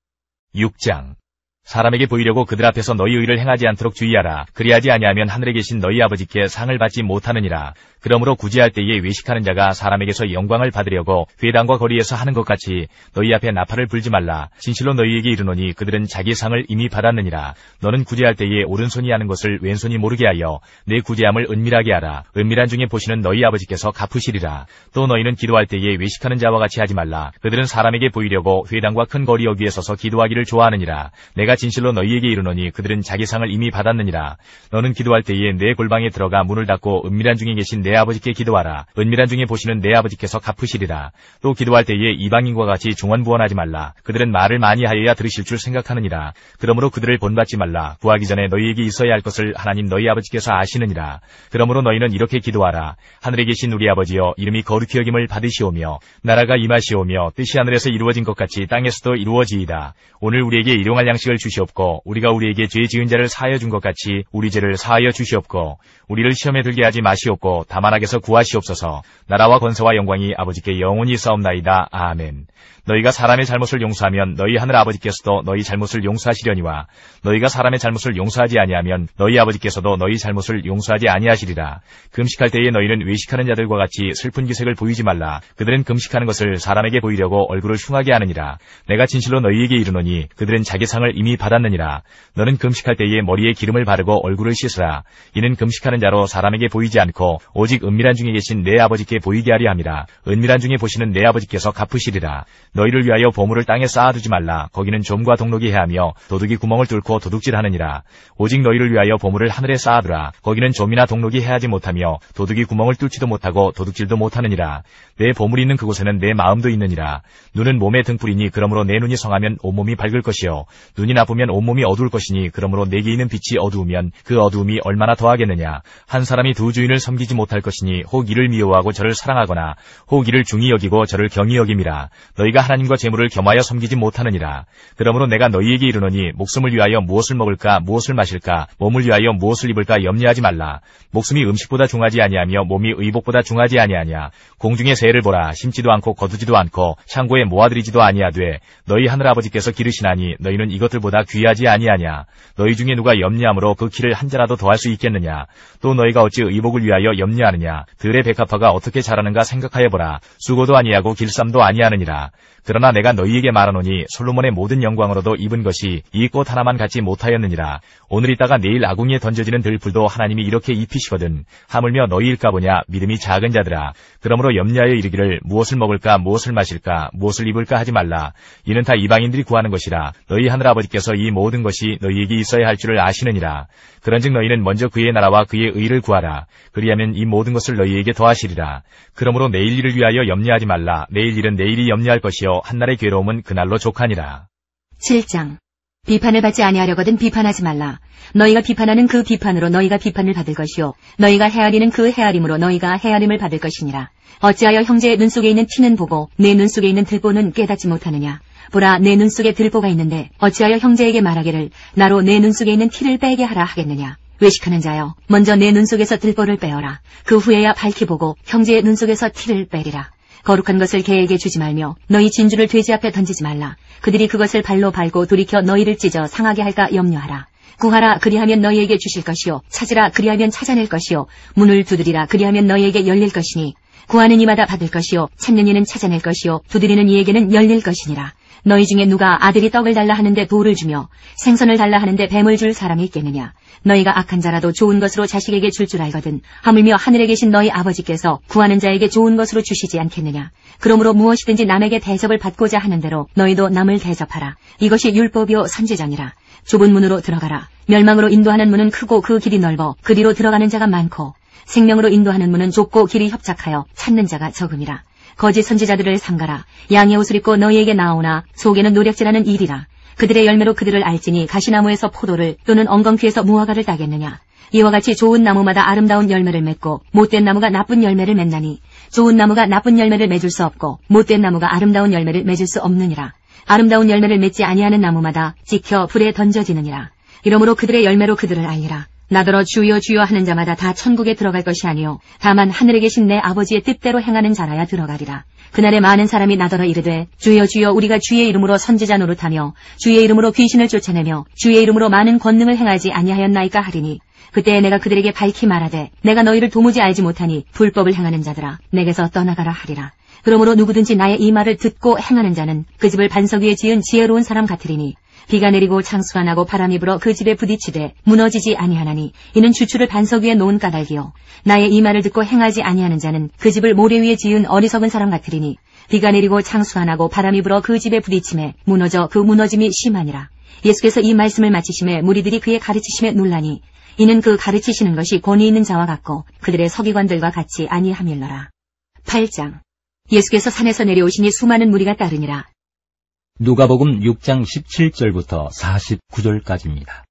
6장. 사람에게 보이려고 그들 앞에서 너희 의를 행하지 않도록 주의하라. 그리하지 아니하면 하늘에 계신 너희 아버지께 상을 받지 못하느니라. 그러므로 구제할 때에 외식하는 자가 사람에게서 영광을 받으려고 회당과 거리에서 하는 것 같이 너희 앞에 나팔을 불지 말라. 진실로 너희에게 이르노니 그들은 자기 상을 이미 받았느니라. 너는 구제할 때에 오른손이 하는 것을 왼손이 모르게 하여 내 구제함을 은밀하게 하라. 은밀한 중에 보시는 너희 아버지께서 갚으시리라. 또 너희는 기도할 때에 외식하는 자와 같이 하지 말라. 그들은 사람에게 보이려고 회당과 큰 거리 여기에 서서 기도하기를 좋아하느니라. 내가 진실로 너희에게 이르노니 그들은 자기 상을 이미 받았느니라. 너는 기도할 때에 내 골방에 들어가 문을 닫고 은밀한 중에 계신 내 아버지께 기도하라. 은밀한 중에 보시는 내 아버지께서 갚으시리라. 또 기도할 때에 이방인과 같이 중언부언하지 말라. 그들은 말을 많이 하여야 들으실 줄 생각하느니라. 그러므로 그들을 본받지 말라. 구하기 전에 너희에게 있어야 할 것을 하나님 너희 아버지께서 아시느니라. 그러므로 너희는 이렇게 기도하라. 하늘에 계신 우리 아버지여, 이름이 거룩히 여김을 받으시오며 나라가 임하시오며 뜻이 하늘에서 이루어진 것 같이 땅에서도 이루어지이다. 오늘 우리에게 일용할 양식을 주시옵고 우리가 우리에게 죄 지은 자를 사하여 준 것 같이 우리 죄를 사하여 주시옵고 우리를 시험에 들게 하지 마시옵고 다만 악에서 구하시옵소서. 나라와 권세와 영광이 아버지께 영원히 있사옵나이다. 아멘. 너희가 사람의 잘못을 용서하면 너희 하늘 아버지께서도 너희 잘못을 용서하시려니와 너희가 사람의 잘못을 용서하지 아니하면 너희 아버지께서도 너희 잘못을 용서하지 아니하시리라. 금식할 때에 너희는 외식하는 자들과 같이 슬픈 기색을 보이지 말라. 그들은 금식하는 것을 사람에게 보이려고 얼굴을 흉하게 하느니라. 내가 진실로 너희에게 이르노니 그들은 자기 상을 이미 받았느니라. 너는 금식할 때에 머리에 기름을 바르고 얼굴을 씻으라. 이는 금식하는 자로 사람에게 보이지 않고 오직 은밀한 중에 계신 내 아버지께 보이게 하려 함이라. 은밀한 중에 보시는 내 아버지께서 갚으시리라. 너희를 위하여 보물을 땅에 쌓아두지 말라. 거기는 좀과 동록이 해하며 도둑이 구멍을 뚫고 도둑질하느니라. 오직 너희를 위하여 보물을 하늘에 쌓아두라. 거기는 좀이나 동록이 해하지 못하며 도둑이 구멍을 뚫지도 못하고 도둑질도 못하느니라. 내 보물이 있는 그곳에는 내 마음도 있느니라. 눈은 몸의 등불이니 그러므로 내 눈이 성하면 온몸이 밝을 것이요 눈이 나쁘면 온몸이 어두울 것이니 그러므로 내게 있는 빛이 어두우면 그 어두움이 얼마나 더하겠느냐. 한 사람이 두 주인을 섬기지 못할 것이니 혹 이를 미워하고 저를 사랑하거나 혹 이를 중히 여기고 저를 경히 여김이라. 너희가 하나님과 재물을 겸하여 섬기지 못하느니라. 그러므로 내가 너희에게 이르노니 목숨을 위하여 무엇을 먹을까 무엇을 마실까 몸을 위하여 무엇을 입을까 염려하지 말라. 목숨이 음식보다 중하지 아니하며 몸이 의복보다 중하지 아니하냐. 공중의 새를 보라. 심지도 않고 거두지도 않고 창고에 모아들이지도 아니하되 너희 하늘아버지께서 기르시나니 너희는 이것들보다 귀하지 아니하냐. 너희 중에 누가 염려함으로 그 키를 한 자라도 더할 수 있겠느냐. 또 너희가 어찌 의복을 위하여 염려하느냐. 들의 백합화가 어떻게 자라는가 생각하여보라. 수고도 아니하고 길쌈도 아니하느니라. 그러나 내가 너희에게 말하노니 솔로몬의 모든 영광으로도 입은 것이 이 꽃 하나만 갖지 못하였느니라. 오늘 있다가 내일 아궁이에 던져지는 들풀도 하나님이 이렇게 입히시거든. 하물며 너희일까 보냐. 믿음이 작은 자들아. 그러므로 염려하여 이르기를 무엇을 먹을까 무엇을 마실까 무엇을 입을까 하지 말라. 이는 다 이방인들이 구하는 것이라. 너희 하늘아버지께서 이 모든 것이 너희에게 있어야 할 줄을 아시느니라. 그런즉 너희는 먼저 그의 나라와 그의 의를 구하라. 그리하면 이 모든 것을 너희에게 더하시리라. 그러므로 내일 일을 위하여 염려하지 말라. 내일 일은 내일이 염려할 것이요 한날의 괴로움은 그날로 족하니라. 7장. 비판을 받지 아니하려거든 비판하지 말라. 너희가 비판하는 그 비판으로 너희가 비판을 받을 것이요 너희가 헤아리는 그 헤아림으로 너희가 헤아림을 받을 것이니라. 어찌하여 형제의 눈 속에 있는 티는 보고 내 눈 속에 있는 들보는 깨닫지 못하느냐. 보라, 내 눈 속에 들보가 있는데 어찌하여 형제에게 말하기를 나로 내 눈 속에 있는 티를 빼게 하라 하겠느냐. 외식하는 자여, 먼저 내 눈 속에서 들보를 빼어라. 그 후에야 밝히 보고 형제의 눈 속에서 티를 빼리라. 거룩한 것을 개에게 주지 말며 너희 진주를 돼지 앞에 던지지 말라. 그들이 그것을 발로 밟고 돌이켜 너희를 찢어 상하게 할까 염려하라. 구하라, 그리하면 너희에게 주실 것이요. 찾으라, 그리하면 찾아낼 것이요. 문을 두드리라, 그리하면 너희에게 열릴 것이니. 구하는 이마다 받을 것이요. 찾는 이는 찾아낼 것이요. 두드리는 이에게는 열릴 것이니라. 너희 중에 누가 아들이 떡을 달라 하는데 돌을 주며 생선을 달라 하는데 뱀을 줄 사람이 있겠느냐. 너희가 악한 자라도 좋은 것으로 자식에게 줄 줄 알거든 하물며 하늘에 계신 너희 아버지께서 구하는 자에게 좋은 것으로 주시지 않겠느냐. 그러므로 무엇이든지 남에게 대접을 받고자 하는 대로 너희도 남을 대접하라. 이것이 율법이요 선지자니라. 좁은 문으로 들어가라. 멸망으로 인도하는 문은 크고 그 길이 넓어 그리로 들어가는 자가 많고 생명으로 인도하는 문은 좁고 길이 협착하여 찾는 자가 적음이라. 거짓 선지자들을 삼가라. 양의 옷을 입고 너희에게 나오나 속에는 노략질하는 일이라. 그들의 열매로 그들을 알지니 가시나무에서 포도를 또는 엉겅퀴에서 무화과를 따겠느냐. 이와 같이 좋은 나무마다 아름다운 열매를 맺고 못된 나무가 나쁜 열매를 맺나니 좋은 나무가 나쁜 열매를 맺을 수 없고 못된 나무가 아름다운 열매를 맺을 수 없느니라. 아름다운 열매를 맺지 아니하는 나무마다 찍혀 불에 던져지느니라. 이러므로 그들의 열매로 그들을 알리라. 나더러 주여 주여 하는 자마다 다 천국에 들어갈 것이 아니요 다만 하늘에 계신 내 아버지의 뜻대로 행하는 자라야 들어가리라. 그날에 많은 사람이 나더러 이르되 주여 주여 우리가 주의 이름으로 선지자 노릇하며 주의 이름으로 귀신을 쫓아내며 주의 이름으로 많은 권능을 행하지 아니하였나이까 하리니 그때 내가 그들에게 밝히 말하되 내가 너희를 도무지 알지 못하니 불법을 행하는 자들아 내게서 떠나가라 하리라. 그러므로 누구든지 나의 이 말을 듣고 행하는 자는 그 집을 반석 위에 지은 지혜로운 사람 같으리니 비가 내리고 창수가 나고 바람이 불어 그 집에 부딪히되 무너지지 아니하나니 이는 주추를 반석 위에 놓은 까닭이요 나의 이 말을 듣고 행하지 아니하는 자는 그 집을 모래 위에 지은 어리석은 사람 같으리니 비가 내리고 창수가 나고 바람이 불어 그 집에 부딪힘에 무너져 그 무너짐이 심하니라. 예수께서 이 말씀을 마치심에 무리들이 그의 가르치심에 놀라니 이는 그 가르치시는 것이 권위 있는 자와 같고 그들의 서기관들과 같이 아니함일러라. 8장. 예수께서 산에서 내려오시니 수많은 무리가 따르니라. 누가복음 6장 17절부터 49절까지입니다.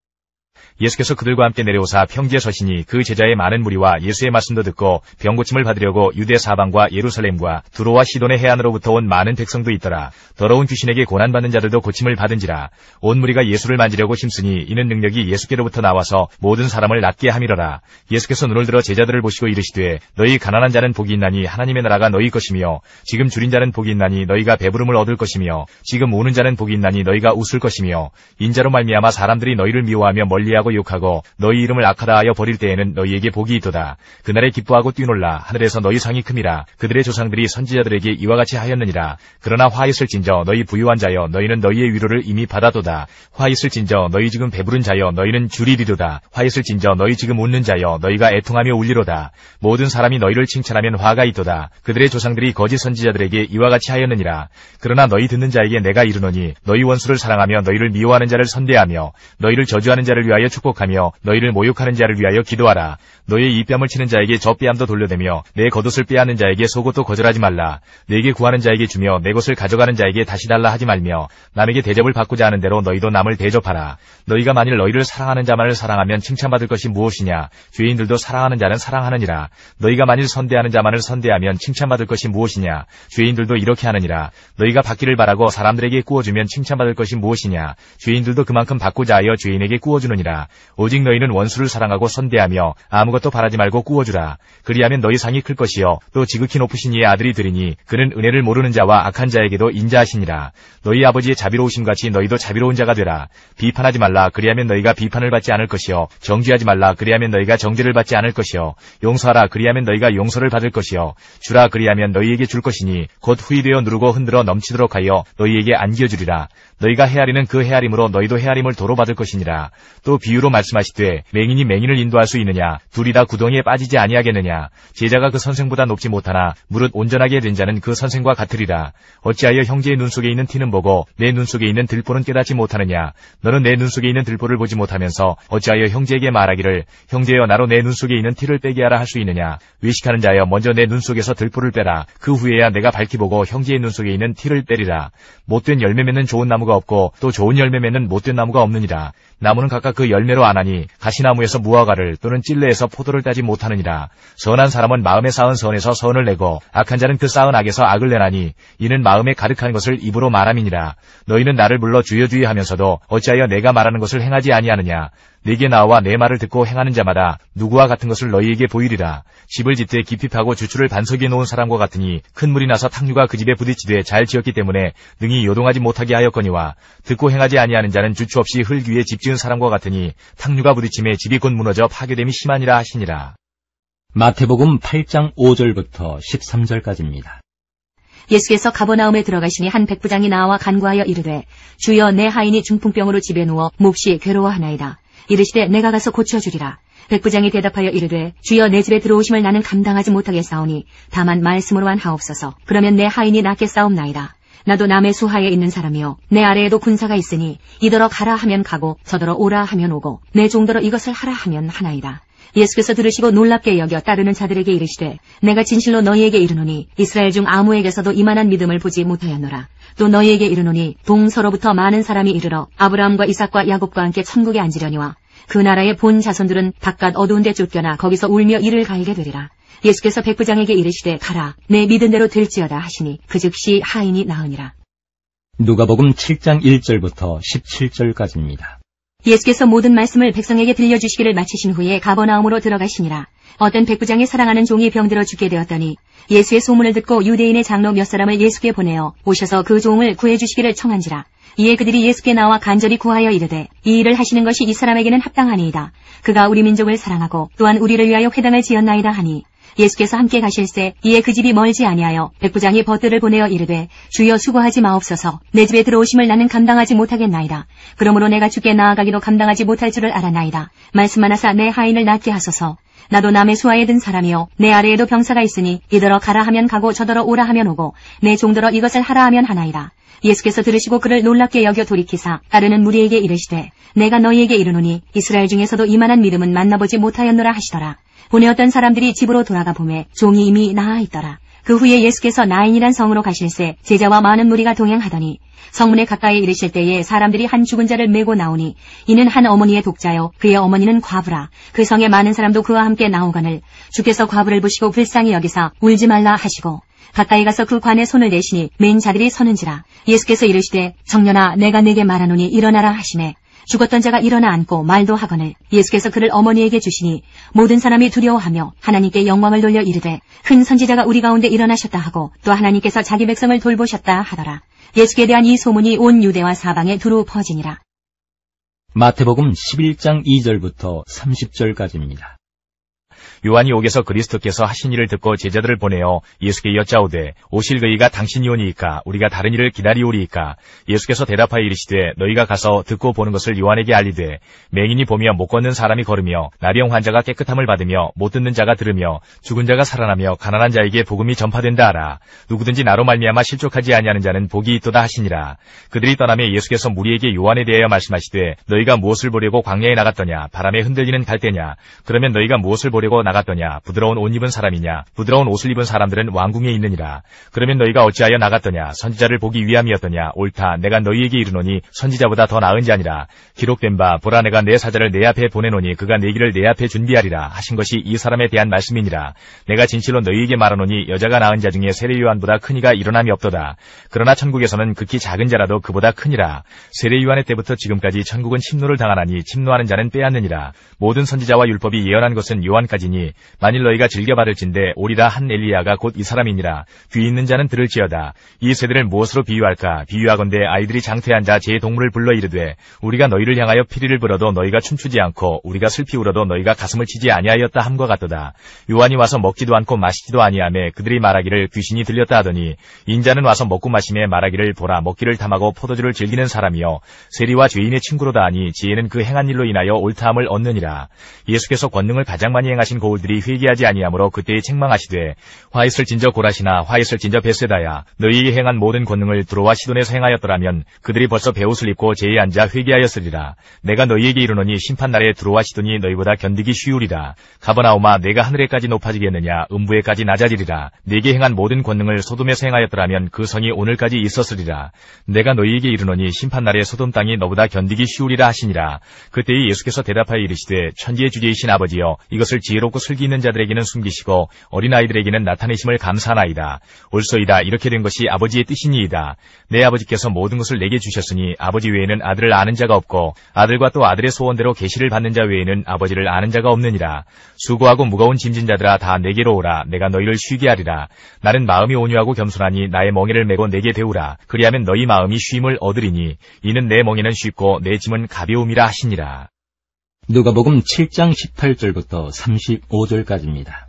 예수께서 그들과 함께 내려오사 평지에 서시니 그 제자의 많은 무리와 예수의 말씀도 듣고 병고침을 받으려고 유대 사방과 예루살렘과 두로와 시돈의 해안으로부터 온 많은 백성도 있더라. 더러운 귀신에게 고난받는 자들도 고침을 받은지라. 온 무리가 예수를 만지려고 힘쓰니 이는 능력이 예수께로부터 나와서 모든 사람을 낫게 함이러라. 예수께서 눈을 들어 제자들을 보시고 이르시되 너희 가난한 자는 복이 있나니 하나님의 나라가 너희 것이며 지금 줄인 자는 복이 있나니 너희가 배부름을 얻을 것이며 지금 우는 자는 복이 있나니 너희가 웃을 것이며 인자로 말미암아 사람들이 너희를 미워하며 멀리하고 욕하고 너희 이름을 악하다 하여 버릴 때에는 너희에게 복이 있도다. 그날에 기뻐하고 뛰놀라. 하늘에서 너희 상이 큼이라. 그들의 조상들이 선지자들에게 이와 같이 하였느니라. 그러나 화 있을진저 너희 부유한 자여 너희는 너희의 위로를 이미 받아도다. 화 있을진저 너희 지금 배부른 자여 너희는 줄이리로다. 화 있을진저 너희 지금 웃는 자여 너희가 애통하며 울리로다. 모든 사람이 너희를 칭찬하면 화가 있도다. 그들의 조상들이 거짓 선지자들에게 이와 같이 하였느니라. 그러나 너희 듣는 자에게 내가 이르노니 너희 원수를 사랑하며 너희를 미워하는 자를 선대하며 너희를 저주하는 자를 위하여 축복하며 너희를 모욕하는 자를 위하여 기도하라. 너의 이 뺨을 치는 자에게 저 뺨도 돌려대며 내 겉옷을 빼앗는 자에게 속옷도 거절하지 말라. 내게 구하는 자에게 주며 내 것을 가져가는 자에게 다시 달라 하지 말며 남에게 대접을 받고자 하는 대로 너희도 남을 대접하라. 너희가 만일 너희를 사랑하는 자만을 사랑하면 칭찬받을 것이 무엇이냐. 죄인들도 사랑하는 자는 사랑하느니라. 너희가 만일 선대하는 자만을 선대하면 칭찬받을 것이 무엇이냐. 죄인들도 이렇게 하느니라. 너희가 받기를 바라고 사람들에게 꾸어주면 칭찬받을 것이 무엇이냐. 죄인들도 그만큼 받고자 하여 죄인에게 꾸어주느니라. 오직 너희는 원수를 사랑하고 선대하며 아무것도 바라지 말고 꾸어주라. 그리하면 너희 상이 클 것이요 또 지극히 높으신 이의 아들이 되리니 그는 은혜를 모르는 자와 악한 자에게도 인자하시니라. 너희 아버지의 자비로우심같이 너희도 자비로운 자가 되라. 비판하지 말라. 그리하면 너희가 비판을 받지 않을 것이요 정죄하지 말라. 그리하면 너희가 정죄를 받지 않을 것이요 용서하라. 그리하면 너희가 용서를 받을 것이요 주라. 그리하면 너희에게 줄 것이니 곧 후이되어 누르고 흔들어 넘치도록 하여 너희에게 안겨주리라. 너희가 헤아리는 그 헤아림으로 너희도 헤아림을 도로 받을 것이니라. 또 비유로 말씀하시되 맹인이 맹인을 인도할 수 있느냐. 둘이 다 구덩이에 빠지지 아니하겠느냐. 제자가 그 선생보다 높지 못하나 무릇 온전하게 된 자는 그 선생과 같으리라. 어찌하여 형제의 눈 속에 있는 티는 보고 내 눈 속에 있는 들보는 깨닫지 못하느냐. 너는 내 눈 속에 있는 들보를 보지 못하면서 어찌하여 형제에게 말하기를 형제여 나로 내 눈 속에 있는 티를 빼게 하라 할 수 있느냐. 외식하는 자여 먼저 내 눈 속에서 들보를 빼라. 그 후에야 내가 밝히 보고 형제의 눈 속에 있는 티를 빼리라. 못된 열매 맺는 좋은 나무가 없고 또 좋은 열매 맺는 못된 나무가 없느니라. 나무는 각각 그 열매로 아나니 가시나무에서 무화과를 또는 찔레에서 포도를 따지 못하느니라. 선한 사람은 마음에 쌓은 선에서 선을 내고 악한 자는 그 쌓은 악에서 악을 내나니 이는 마음에 가득한 것을 입으로 말함이니라. 너희는 나를 불러 주여 주여 하면서도 어찌하여 내가 말하는 것을 행하지 아니하느냐. 내게 나와 내 말을 듣고 행하는 자마다 누구와 같은 것을 너희에게 보이리라. 집을 짓되 깊이 파고 주추를 반석 위에 놓은 사람과 같으니 큰 물이 나서 탕류가 그 집에 부딪히되 잘 지었기 때문에 능히 요동하지 못하게 하였거니와 듣고 행하지 아니하는 자는 주추 없이 흙 위에 집 지은 사람과 같으니 탕류가 부딪힘에 집이 곧 무너져 파괴됨이 심하니라 하시니라. 마태복음 8장 5절부터 13절까지입니다. 예수께서 가버나움에 들어가시니 한 백부장이 나와 간구하여 이르되 주여 내 하인이 중풍병으로 집에 누워 몹시 괴로워하나이다. 이르시되 내가 가서 고쳐주리라. 백부장이 대답하여 이르되 주여 내 집에 들어오심을 나는 감당하지 못하겠사오니 다만 말씀으로만 하옵소서. 그러면 내 하인이 낫게 싸움나이다. 나도 남의 수하에 있는 사람이요 내 아래에도 군사가 있으니 이더러 가라 하면 가고 저더러 오라 하면 오고 내 종더러 이것을 하라 하면 하나이다. 예수께서 들으시고 놀랍게 여겨 따르는 자들에게 이르시되 내가 진실로 너희에게 이르노니 이스라엘 중 아무에게서도 이만한 믿음을 보지 못하였노라. 또 너희에게 이르노니 동서로부터 많은 사람이 이르러 아브라함과 이삭과 야곱과 함께 천국에 앉으려니와 그 나라의 본 자손들은 바깥 어두운 데 쫓겨나 거기서 울며 이를 갈게 되리라. 예수께서 백부장에게 이르시되 가라 내 믿은 대로 될지어다 하시니 그 즉시 하인이 나으니라. 누가복음 7장 1절부터 17절까지입니다. 예수께서 모든 말씀을 백성에게 들려주시기를 마치신 후에 가버나움으로 들어가시니라. 어떤 백부장이 사랑하는 종이 병들어 죽게 되었더니 예수의 소문을 듣고 유대인의 장로 몇 사람을 예수께 보내어 오셔서 그 종을 구해주시기를 청한지라. 이에 그들이 예수께 나와 간절히 구하여 이르되 이 일을 하시는 것이 이 사람에게는 합당하니이다. 그가 우리 민족을 사랑하고 또한 우리를 위하여 회당을 지었나이다 하니 예수께서 함께 가실새 이에 그 집이 멀지 아니하여 백부장이 벗들을 보내어 이르되 주여 수고하지 마옵소서. 내 집에 들어오심을 나는 감당하지 못하겠나이다. 그러므로 내가 주께 나아가기도 감당하지 못할 줄을 알았나이다. 말씀만 하사 내 하인을 낫게 하소서. 나도 남의 수하에 든 사람이요 내 아래에도 병사가 있으니 이더러 가라 하면 가고 저더러 오라 하면 오고 내 종더러 이것을 하라 하면 하나이다. 예수께서 들으시고 그를 놀랍게 여겨 돌이키사 따르는 무리에게 이르시되 내가 너희에게 이르노니 이스라엘 중에서도 이만한 믿음은 만나보지 못하였노라 하시더라. 보내었던 사람들이 집으로 돌아가 보매 종이 이미 나아 있더라. 그 후에 예수께서 나인이란 성으로 가실새 제자와 많은 무리가 동행하더니 성문에 가까이 이르실 때에 사람들이 한 죽은 자를 메고 나오니 이는 한 어머니의 독자요 그의 어머니는 과부라. 그 성에 많은 사람도 그와 함께 나오거늘 주께서 과부를 보시고 불쌍히 여기사 울지 말라 하시고 가까이 가서 그 관에 손을 대시니 맨 자들이 서는지라. 예수께서 이르시되 청년아 내가 네게 말하노니 일어나라 하시매 죽었던 자가 일어나 앉고 말도 하거늘 예수께서 그를 어머니에게 주시니 모든 사람이 두려워하며 하나님께 영광을 돌려 이르되 큰 선지자가 우리 가운데 일어나셨다 하고 또 하나님께서 자기 백성을 돌보셨다 하더라. 예수께 대한 이 소문이 온 유대와 사방에 두루 퍼지니라. 마태복음 11장 2절부터 30절까지입니다. 요한이 옥에서 그리스도께서 하신 일을 듣고 제자들을 보내어 예수께 여짜오되 오실 그이가 당신이 오니이까 우리가 다른 일을 기다리오리이까. 예수께서 대답하여 이르시되 너희가 가서 듣고 보는 것을 요한에게 알리되 맹인이 보며 못 걷는 사람이 걸으며 나병 환자가 깨끗함을 받으며 못 듣는 자가 들으며 죽은 자가 살아나며 가난한 자에게 복음이 전파된다 하라. 누구든지 나로 말미암아 실족하지 아니하는 자는 복이 있도다 하시니라. 그들이 떠나며 예수께서 무리에게 요한에 대하여 말씀하시되 너희가 무엇을 보려고 광야에 나갔더냐. 바람에 흔들리는 갈대냐. 그러면 너희가 무엇을 보려고 나갔더냐. 부드러운 옷 입은 사람이냐. 부드러운 옷을 입은 사람들은 왕궁에 있느니라. 그러면 너희가 어찌하여 나갔더냐. 선지자를 보기 위함이었더냐. 옳다. 내가 너희에게 이르노니 선지자보다 더 나은 자니라. 기록된 바 보라 내가 내 사자를 내 앞에 보내노니 그가 내 길을 내 앞에 준비하리라 하신 것이 이 사람에 대한 말씀이니라. 내가 진실로 너희에게 말하노니 여자가 낳은 자 중에 세례 요한보다 큰 이가 일어남이 없도다. 그러나 천국에서는 극히 작은 자라도 그보다 크니라. 세례 요한의 때부터 지금까지 천국은 침노를 당하나니 침노하는 자는 빼앗느니라. 모든 선지자와 율법이 예언한 것은 요한까지니 만일 너희가 즐겨받을진대 오리라 한 엘리야가 곧 이 사람이니라. 귀 있는 자는 들을지어다. 이 세대를 무엇으로 비유할까. 비유하건대 아이들이 장태한 자 제 동물을 불러 이르되 우리가 너희를 향하여 피리를 불어도 너희가 춤추지 않고 우리가 슬피 울어도 너희가 가슴을 치지 아니하였다 함과 같도다. 요한이 와서 먹지도 않고 마시지도 아니하매 그들이 말하기를 귀신이 들렸다 하더니 인자는 와서 먹고 마시매 말하기를 보라 먹기를 탐하고 포도주를 즐기는 사람이여 세리와 죄인의 친구로다 하니 지혜는 그 행한 일로 인하여 옳다함을 얻느니라. 예수께서 권능을 가장 많이 행하신 고울들이 회개하지 아니하므로 그때에 책망하시되 화 있을 진저 고라시나 화 있을 진저 베세다야 너희에게 행한 모든 권능을 두로와 시돈에서 행하였더라면 그들이 벌써 베옷을 입고 제에 앉아 회개하였으리라. 내가 너희에게 이르노니 심판날에 두로와 시돈이 너희보다 견디기 쉬우리라. 가버나움아 내가 하늘에까지 높아지겠느냐 음부에까지 낮아지리라. 네게 행한 모든 권능을 소돔에서 행하였더라면 그 성이 오늘까지 있었으리라. 내가 너희에게 이르노니 심판날에 소돔 땅이 너보다 견디기 쉬우리라 하시니라. 그때에 예수께서 대답하여 이르시되 천지의 주제이신 아버지여 이것을 지은 지혜롭고 슬기 있는 자들에게는 숨기시고 어린아이들에게는 나타내심을 감사하나이다. 옳소이다. 이렇게 된 것이 아버지의 뜻이니이다. 내 아버지께서 모든 것을 내게 주셨으니 아버지 외에는 아들을 아는 자가 없고 아들과 또 아들의 소원대로 계시를 받는 자 외에는 아버지를 아는 자가 없느니라. 수고하고 무거운 짐진 자들아 다 내게로 오라. 내가 너희를 쉬게 하리라. 나는 마음이 온유하고 겸손하니 나의 멍에를 메고 내게 배우라. 그리하면 너희 마음이 쉼을 얻으리니 이는 내 멍에는 쉽고 내 짐은 가벼움이라 하시니라. 누가복음 7장 18절부터 35절까지입니다.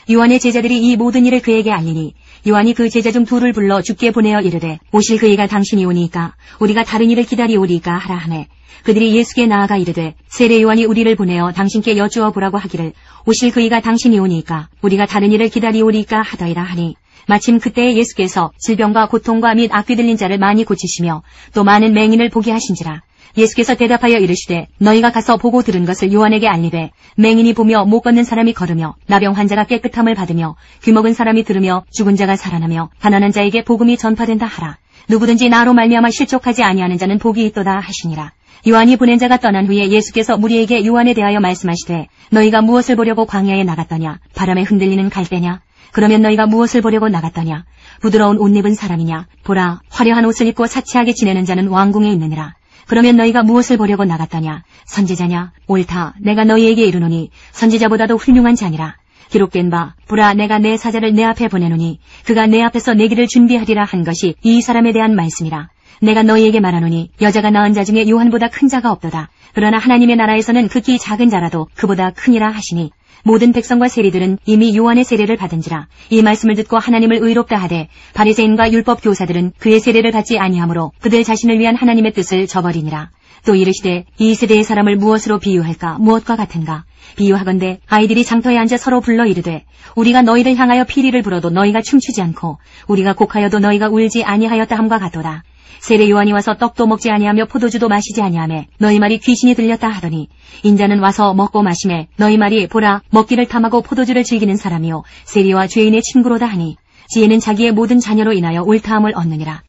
요한의 제자들이 이 모든 일을 그에게 알리니 요한이 그 제자 중 둘을 불러 주께 보내어 이르되 오실 그이가 당신이 오니까 우리가 다른 일을 기다리오리까 하라 하매 그들이 예수께 나아가 이르되 세례 요한이 우리를 보내어 당신께 여쭈어 보라고 하기를 오실 그이가 당신이 오니까 우리가 다른 일을 기다리오리까 하더이라 하니 마침 그때에 예수께서 질병과 고통과 및 악귀 들린 자를 많이 고치시며 또 많은 맹인을 보게 하신지라. 예수께서 대답하여 이르시되 너희가 가서 보고 들은 것을 요한에게 알리되 맹인이 보며 못 걷는 사람이 걸으며 나병 환자가 깨끗함을 받으며 귀먹은 사람이 들으며 죽은 자가 살아나며 가난한 자에게 복음이 전파된다 하라. 누구든지 나로 말미암아 실족하지 아니하는 자는 복이 있도다 하시니라. 요한이 보낸 자가 떠난 후에 예수께서 무리에게 요한에 대하여 말씀하시되 너희가 무엇을 보려고 광야에 나갔더냐? 바람에 흔들리는 갈대냐? 그러면 너희가 무엇을 보려고 나갔더냐? 부드러운 옷 입은 사람이냐? 보라, 화려한 옷을 입고 사치하게 지내는 자는 왕궁에 있느니라. 그러면 너희가 무엇을 보려고 나갔더냐? 선지자냐? 옳다. 내가 너희에게 이르노니 선지자보다도 훌륭한 자니라. 기록된 바 보라 내가 내 사자를 내 앞에 보내노니 그가 내 앞에서 내 길을 준비하리라 한 것이 이 사람에 대한 말씀이라. 내가 너희에게 말하노니 여자가 낳은 자 중에 요한보다 큰 자가 없도다. 그러나 하나님의 나라에서는 극히 작은 자라도 그보다 크니라 하시니 모든 백성과 세리들은 이미 요한의 세례를 받은지라. 이 말씀을 듣고 하나님을 의롭다 하되 바리새인과 율법 교사들은 그의 세례를 받지 아니하므로 그들 자신을 위한 하나님의 뜻을 저버리니라. 또 이르시되 이 세대의 사람을 무엇으로 비유할까? 무엇과 같은가? 비유하건대 아이들이 장터에 앉아 서로 불러 이르되 우리가 너희를 향하여 피리를 불어도 너희가 춤추지 않고 우리가 곡하여도 너희가 울지 아니하였다 함과 같도다. 세례 요한이 와서 떡도 먹지 아니하며 포도주도 마시지 아니하며 너희 말이 귀신이 들렸다 하더니 인자는 와서 먹고 마시매 너희 말이 보라 먹기를 탐하고 포도주를 즐기는 사람이요 세리와 죄인의 친구로다 하니 지혜는 자기의 모든 자녀로 인하여 옳다함을 얻느니라.